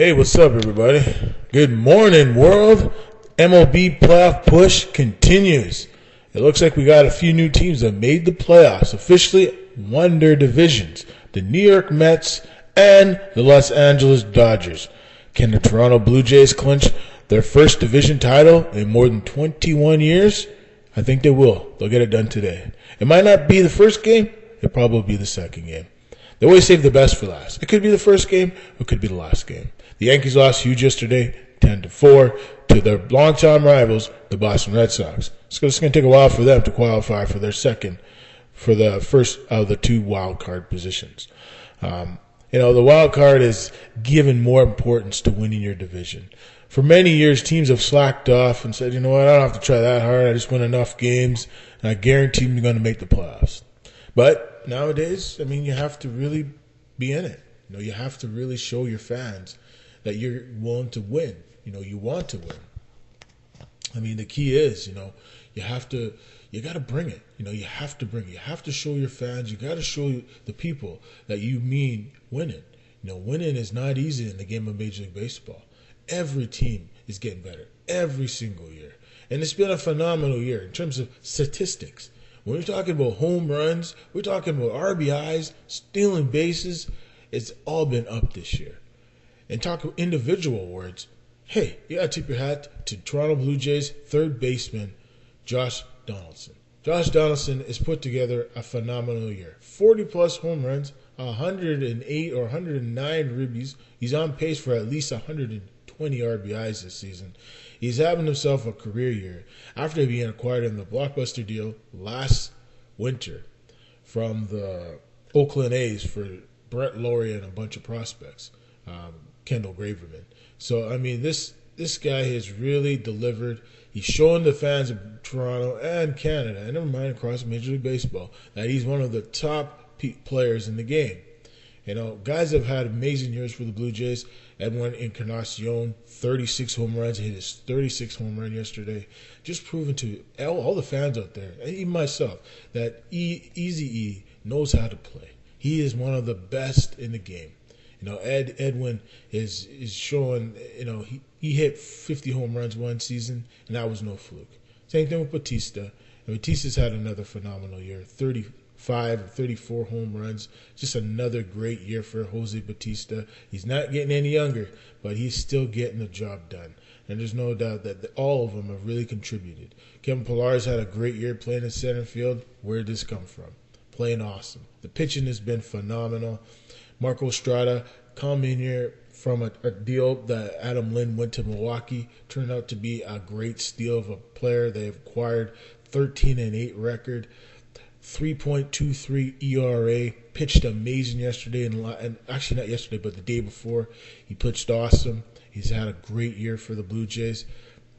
Hey, what's up, everybody? Good morning, world. MLB playoff push continues. It looks like we got a few new teams that made the playoffs, officially won their divisions. The New York Mets and the Los Angeles Dodgers. Can the Toronto Blue Jays clinch their first division title in more than 21 years? I think they will. They'll get it done today. It might not be the first game. It'll probably be the second game. They always save the best for last. It could be the first game. Or it could be the last game. The Yankees lost huge yesterday, 10-4, to their longtime rivals, the Boston Red Sox. So it's going to take a while for them to qualify for the first of the two wild card positions. The wild card is given more importance to winning your division. For many years, teams have slacked off and said, you know what, I don't have to try that hard. I just win enough games, and I guarantee I'm going to make the playoffs. But nowadays, you have to really be in it. You have to really show your fans that you're willing to win. You want to win. The key is, you got to bring it. You have to bring it. You have to show your fans. You got to show the people that you mean winning. Winning is not easy in the game of Major League Baseball. Every team is getting better every single year. And it's been a phenomenal year in terms of statistics. When we're talking about home runs, we're talking about RBIs, stealing bases, it's all been up this year. And talk individual awards, hey, you got to tip your hat to Toronto Blue Jays third baseman Josh Donaldson. Josh Donaldson has put together a phenomenal year. 40-plus home runs, 108 or 109 ribbies. He's on pace for at least 120 RBIs this season. He's having himself a career year after being acquired in the blockbuster deal last winter from the Oakland A's for Brett Laurie and a bunch of prospects. Kendall Graveman. So, this guy has really delivered. He's shown the fans of Toronto and Canada, and never mind across Major League Baseball, that he's one of the top players in the game. Guys have had amazing years for the Blue Jays. Edwin Encarnacion, 36 home runs. He hit his 36th home run yesterday. Just proving to all the fans out there, and even myself, that Eazy-E knows how to play. He is one of the best in the game. Edwin is showing, he hit 50 home runs one season, and that was no fluke. Same thing with Batista. And Batista's had another phenomenal year, 35 or 34 home runs. Just another great year for Jose Batista. He's not getting any younger, but he's still getting the job done. And there's no doubt that all of them have really contributed. Kevin Pillar's had a great year playing in center field. Where did this come from? Playing awesome. The pitching has been phenomenal. Marco Estrada come in here from a deal that Adam Lynn went to Milwaukee. Turned out to be a great steal of a player. They've acquired 13-8 record, 3.23 ERA. Pitched amazing yesterday, and actually not yesterday, but the day before. He pitched awesome. He's had a great year for the Blue Jays.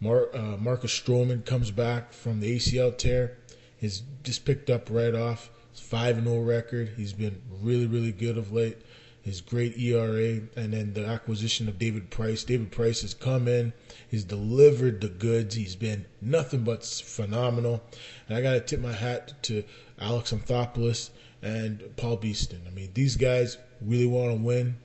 Marcus Stroman comes back from the ACL tear. He's just picked up right off. 5-0 record. He's been really, really good of late. His great ERA, and then the acquisition of David Price. David Price has come in. He's delivered the goods. He's been nothing but phenomenal. And I got to tip my hat to Alex Anthopoulos and Paul Beeston. These guys really want to win,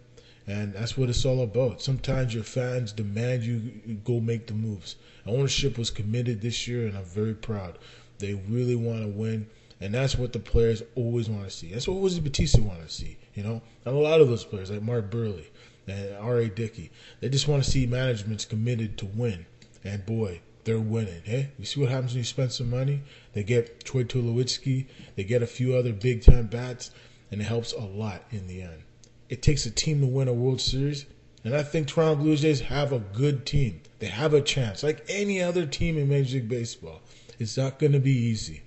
and that's what it's all about. Sometimes your fans demand you go make the moves. Ownership was committed this year, and I'm very proud. They really want to win. And that's what the players always want to see. That's what Jose Batista want to see, And a lot of those players, like Mark Burley and R.A. Dickey, they just want to see management's committed to win. And, boy, they're winning. You see what happens when you spend some money? They get Troy Tulowitzki. They get a few other big-time bats, and it helps a lot in the end. It takes a team to win a World Series, and I think Toronto Blue Jays have a good team. They have a chance, like any other team in Major League Baseball. It's not going to be easy,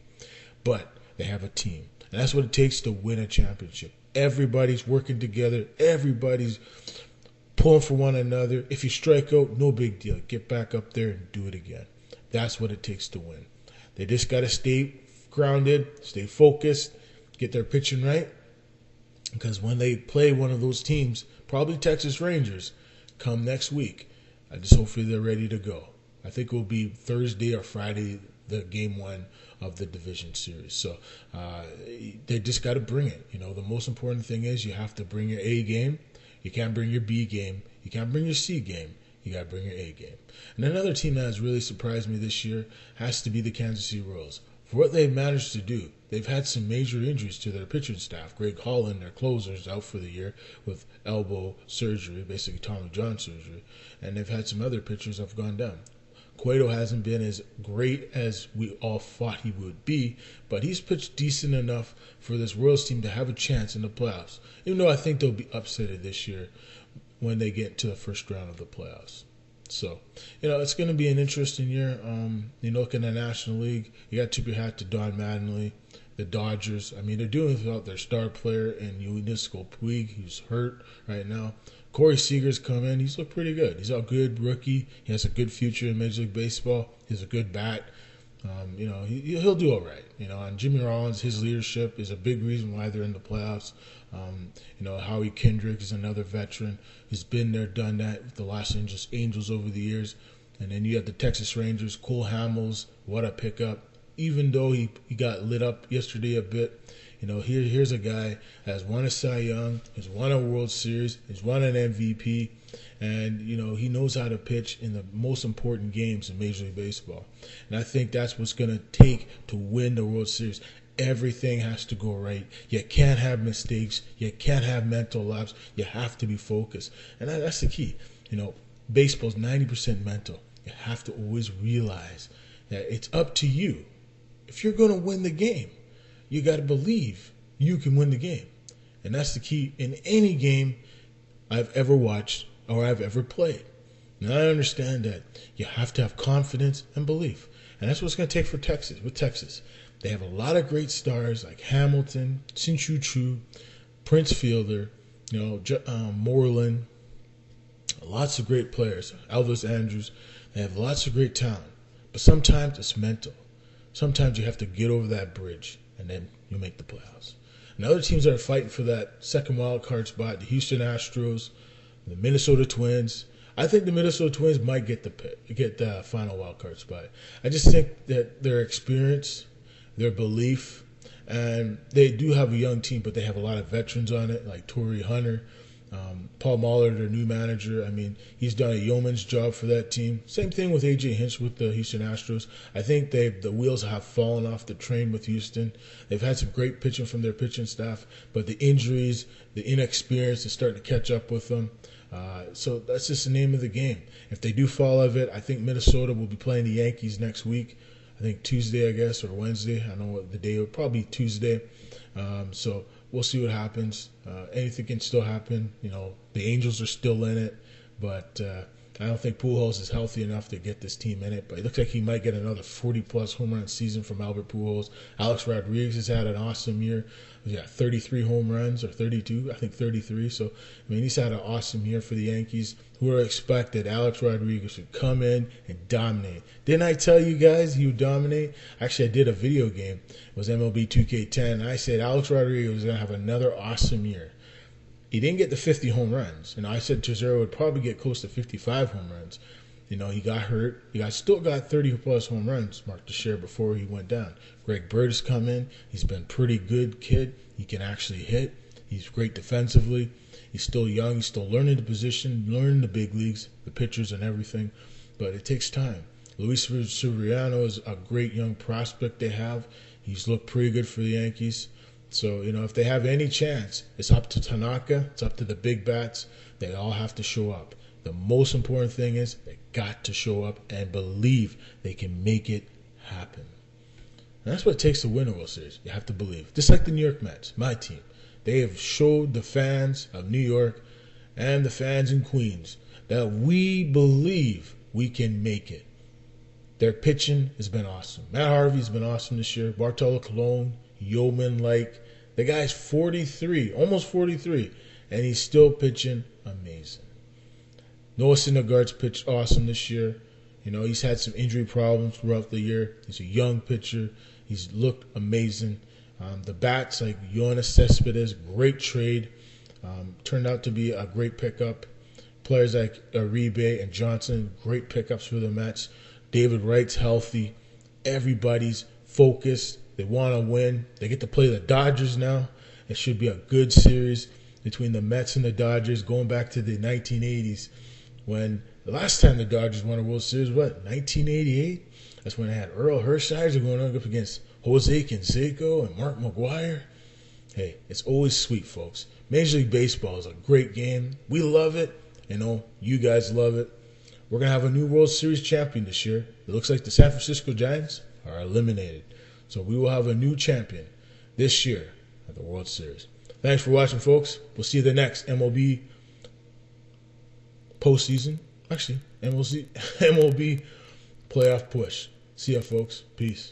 but they have a team, and that's what it takes to win a championship. Everybody's working together. Everybody's pulling for one another. If you strike out, no big deal. Get back up there and do it again. That's what it takes to win. They just got to stay grounded, stay focused, get their pitching right, because when they play one of those teams, probably Texas Rangers, come next week, hopefully they're ready to go. I think it will be Thursday or Friday, the game one of the division series. So they just got to bring it. The most important thing is you have to bring your A game. You can't bring your B game. You can't bring your C game. You got to bring your A game. And another team that has really surprised me this year has to be the Kansas City Royals. For what they've managed to do, they've had some major injuries to their pitching staff. Greg Holland, their closer, is out for the year with elbow surgery, basically Tommy John surgery. And they've had some other pitchers that have gone down. Cueto hasn't been as great as we all thought he would be, but he's pitched decent enough for this Royals team to have a chance in the playoffs, even though I think they'll be upsetted this year when they get to the first round of the playoffs. So, it's going to be an interesting year. Look in the National League, you got to tip your hat to Don Mattingly, the Dodgers. I mean, they're doing without their star player in Unisco Puig, who's hurt right now. Corey Seager's come in. He's looked pretty good. He's a good rookie. He has a good future in Major League Baseball. He has a good bat. He'll do all right. And Jimmy Rollins, his leadership is a big reason why they're in the playoffs. Howie Kendrick is another veteran who's been there, done that with the Los Angeles Angels over the years. And then you have the Texas Rangers, Cole Hamels, what a pickup. Even though he got lit up yesterday a bit, here's a guy that has won a Cy Young, has won a World Series, has won an MVP, and, he knows how to pitch in the most important games in Major League Baseball. And I think that's what's going to take to win the World Series. Everything has to go right. You can't have mistakes. You can't have mental lapse. You have to be focused. And that's the key. Baseball's 90% mental. You have to always realize that it's up to you. If you're going to win the game, you got to believe you can win the game. And that's the key in any game I've ever watched or I've ever played. And I understand that you have to have confidence and belief. And that's what it's going to take for Texas. With Texas, they have a lot of great stars like Hamilton, Sin-Chu Chu, Prince Fielder, Moreland, lots of great players, Elvis Andrews. They have lots of great talent. But sometimes it's mental. Sometimes you have to get over that bridge, and then you make the playoffs. And other teams that are fighting for that second wild card spot, the Houston Astros, the Minnesota Twins. I think the Minnesota Twins might get the final wild card spot. I just think that their experience, their belief, and they do have a young team, but they have a lot of veterans on it, like Torrey Hunter, Paul Mahler, their new manager. I mean, he's done a yeoman's job for that team. Same thing with A.J. Hinch with the Houston Astros. I think the wheels have fallen off the train with Houston. They've had some great pitching from their pitching staff, but the injuries, the inexperience is starting to catch up with them. So that's just the name of the game. If they do fall out of it, I think Minnesota will be playing the Yankees next week. I think Tuesday, I guess, or Wednesday. I don't know what the day. It'll probably Tuesday. So we'll see what happens. Anything can still happen. The Angels are still in it, but I don't think Pujols is healthy enough to get this team in it. But it looks like he might get another 40-plus home run season from Albert Pujols. Alex Rodriguez has had an awesome year. He's got 33 home runs, or 32, I think 33. So, he's had an awesome year for the Yankees, who are expected. Alex Rodriguez should come in and dominate. Didn't I tell you guys he would dominate? Actually, I did a video game. It was MLB 2K10. And I said Alex Rodriguez was going to have another awesome year. He didn't get the 50 home runs. I said Teixeira would probably get close to 55 home runs. He got hurt. Still got 30-plus home runs, Mark Teixeira, before he went down. Greg Bird has come in. He's been pretty good kid. He can actually hit. He's great defensively. He's still young. He's still learning the position, learning the big leagues, the pitchers and everything. But it takes time. Luis Severino is a great young prospect they have. He's looked pretty good for the Yankees. So, if they have any chance, it's up to Tanaka. It's up to the big bats. They all have to show up. The most important thing is they got to show up and believe they can make it happen. And that's what it takes to win a World Series. You have to believe. Just like the New York Mets, my team. They have showed the fans of New York and the fans in Queens that we believe we can make it. Their pitching has been awesome. Matt Harvey's been awesome this year. Bartolo Colon, yeoman-like. The guy's 43, almost 43, and he's still pitching amazing. Noah Syndergaard's pitched awesome this year. He's had some injury problems throughout the year. He's a young pitcher. He's looked amazing. The bats like Yoenis Cespedes, great trade. Turned out to be a great pickup. Players like Uribe and Johnson, great pickups for the Mets. David Wright's healthy. Everybody's focused. They want to win. They get to play the Dodgers now. It should be a good series. between the Mets and the Dodgers going back to the 1980s, when the last time the Dodgers won a World Series, 1988? That's when they had Earl Hershiser going up against Jose Canseco and Mark McGwire. Hey, it's always sweet, folks. Major League Baseball is a great game. We love it. I know you guys love it. We're going to have a new World Series champion this year. It looks like the San Francisco Giants are eliminated. So we will have a new champion this year at the World Series. Thanks for watching, folks. We'll see you the next MLB postseason. Actually, MLB playoff push. See ya, folks. Peace.